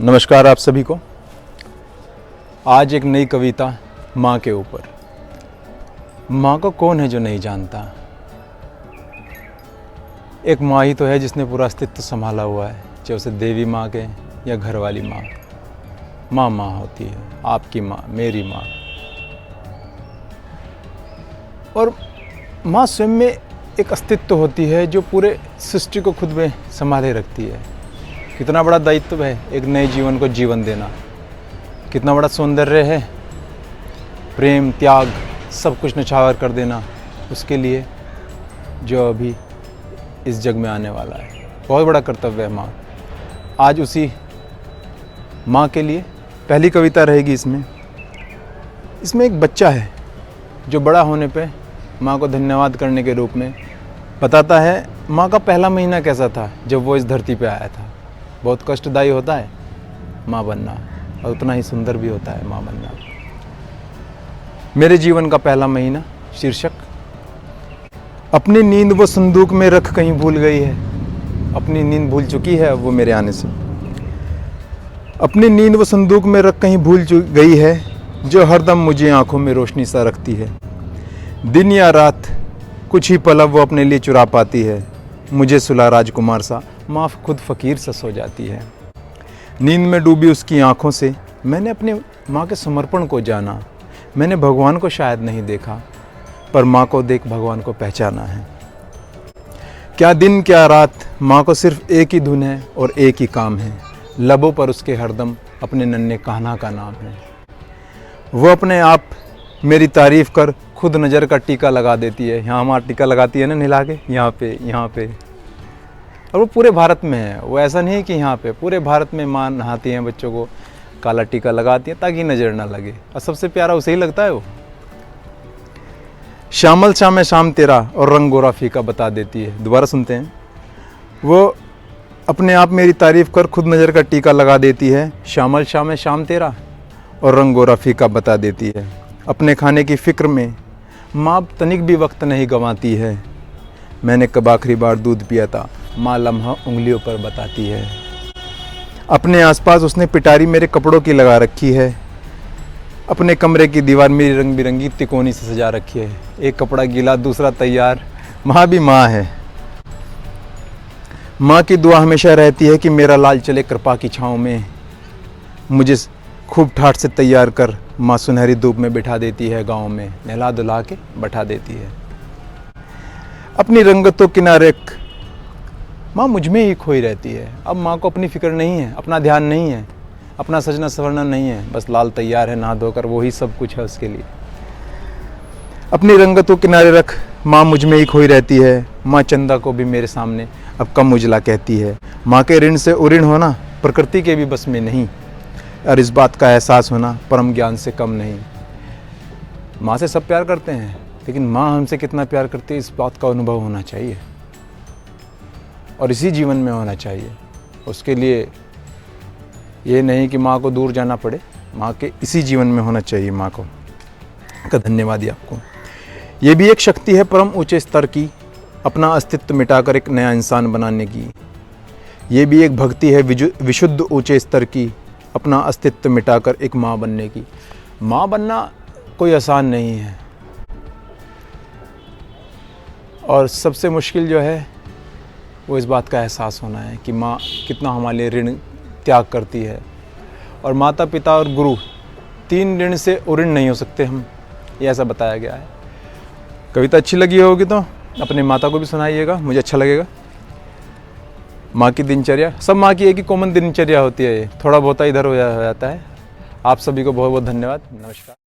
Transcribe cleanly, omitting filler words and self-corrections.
नमस्कार आप सभी को। आज एक नई कविता माँ के ऊपर। माँ को कौन है जो नहीं जानता। एक माँ ही तो है जिसने पूरा अस्तित्व संभाला हुआ है, चाहे उसे देवी माँ के या घर वाली माँ। माँ माँ होती है, आपकी माँ, मेरी माँ। और माँ स्वयं में एक अस्तित्व होती है जो पूरे सृष्टि को खुद में संभाले रखती है। कितना बड़ा दायित्व है एक नए जीवन को जीवन देना, कितना बड़ा सौंदर्य है प्रेम त्याग सब कुछ न्यौछावर कर देना उसके लिए जो अभी इस जग में आने वाला है। बहुत बड़ा कर्तव्य है माँ। आज उसी माँ के लिए पहली कविता रहेगी। इसमें एक बच्चा है जो बड़ा होने पे माँ को धन्यवाद करने के रूप में बताता है माँ का पहला महीना कैसा था जब वो इस धरती पे आया था। बहुत कष्टदायी होता है माँ बनना और उतना ही सुंदर भी होता है माँ बनना। मेरे जीवन का पहला महीना शीर्षक। अपनी नींद वो संदूक में रख कहीं भूल गई है। अपनी नींद भूल चुकी है अब वो मेरे आने से। अपनी नींद वो संदूक में रख कहीं भूल गई है जो हरदम मुझे आंखों में रोशनी सा रखती है। दिन या रात कुछ ही पल वो अपने लिए चुरा पाती है। मुझे सुला राजकुमार सा माफ़ खुद फ़कीर सा सो जाती है। नींद में डूबी उसकी आंखों से मैंने अपने माँ के समर्पण को जाना। मैंने भगवान को शायद नहीं देखा पर माँ को देख भगवान को पहचाना है। क्या दिन क्या रात माँ को सिर्फ एक ही धुन है और एक ही काम है। लबों पर उसके हरदम अपने नन्हे कान्हा का नाम है। वो अपने आप मेरी तारीफ़ कर खुद नज़र का टीका लगा देती है। यहाँ माँ टीका लगाती है ना नहला के, यहाँ पे। और वो पूरे भारत में है। वो ऐसा नहीं है कि यहाँ पे, पूरे भारत में माँ नहाती हैं, बच्चों को काला टीका लगाती हैं ताकि नज़र ना लगे। और सबसे प्यारा उसे ही लगता है वो। श्यामल श्याम है शाम तेरा और रंग गोरा फीका बता देती है। दोबारा सुनते हैं। वो अपने आप मेरी तारीफ़ कर खुद नज़र का टीका लगा देती है। श्यामल श्याम है शाम तेरा और रंग गोरा फीका बता देती है। अपने खाने की फ़िक्र में माँ तनिक भी वक्त नहीं गंवाती है। मैंने कब आखिरी बार दूध पिया था माँ लम्हा उंगलियों पर बताती है। अपने आसपास उसने पिटारी मेरे कपड़ों की लगा रखी है। अपने कमरे की दीवार मेरी रंग बिरंगी तिकोनी से सजा रखी है। एक कपड़ा गीला दूसरा तैयार। माँ भी माँ है। माँ की दुआ हमेशा रहती है कि मेरा लाल चले कृपा की छाँव में। मुझे खूब ठाठ से तैयार कर माँ सुनहरी धूप में बिठा देती है। गाँव में नहला धुला के बैठा देती है। अपनी रंगतों किनारे माँ मुझ में ही खोई रहती है। अब माँ को अपनी फिक्र नहीं है, अपना ध्यान नहीं है, अपना सजना संवरना नहीं है। बस लाल तैयार है नहा धोकर, वही सब कुछ है उसके लिए। अपनी रंगतों किनारे रख माँ मुझ में ही खोई रहती है। माँ चंदा को भी मेरे सामने अब कम उजला कहती है। माँ के ऋण से उऋण होना प्रकृति के भी बस में नहीं और इस बात का एहसास होना परम ज्ञान से कम नहीं। माँ से सब प्यार करते हैं लेकिन माँ हमसे कितना प्यार करती है इस बात का अनुभव होना चाहिए और इसी जीवन में होना चाहिए। उसके लिए ये नहीं कि माँ को दूर जाना पड़े, माँ के इसी जीवन में होना चाहिए। माँ को का धन्यवाद आपको। ये भी एक शक्ति है परम ऊंचे स्तर की, अपना अस्तित्व मिटाकर एक नया इंसान बनाने की। ये भी एक भक्ति है विशुद्ध ऊंचे स्तर की, अपना अस्तित्व मिटाकर एक माँ बनने की। माँ बनना कोई आसान नहीं है और सबसे मुश्किल जो है वो इस बात का एहसास होना है कि माँ कितना हमारे लिए ऋण त्याग करती है। और माता पिता और गुरु तीन ऋण से उऋण नहीं हो सकते हम, ये ऐसा बताया गया है। कविता अच्छी लगी होगी तो अपने माता को भी सुनाइएगा, मुझे अच्छा लगेगा। माँ की दिनचर्या, सब माँ की एक ही कॉमन दिनचर्या होती है। थोड़ा बहुत इधर हो जाता है। आप सभी को बहुत बहुत धन्यवाद। नमस्कार।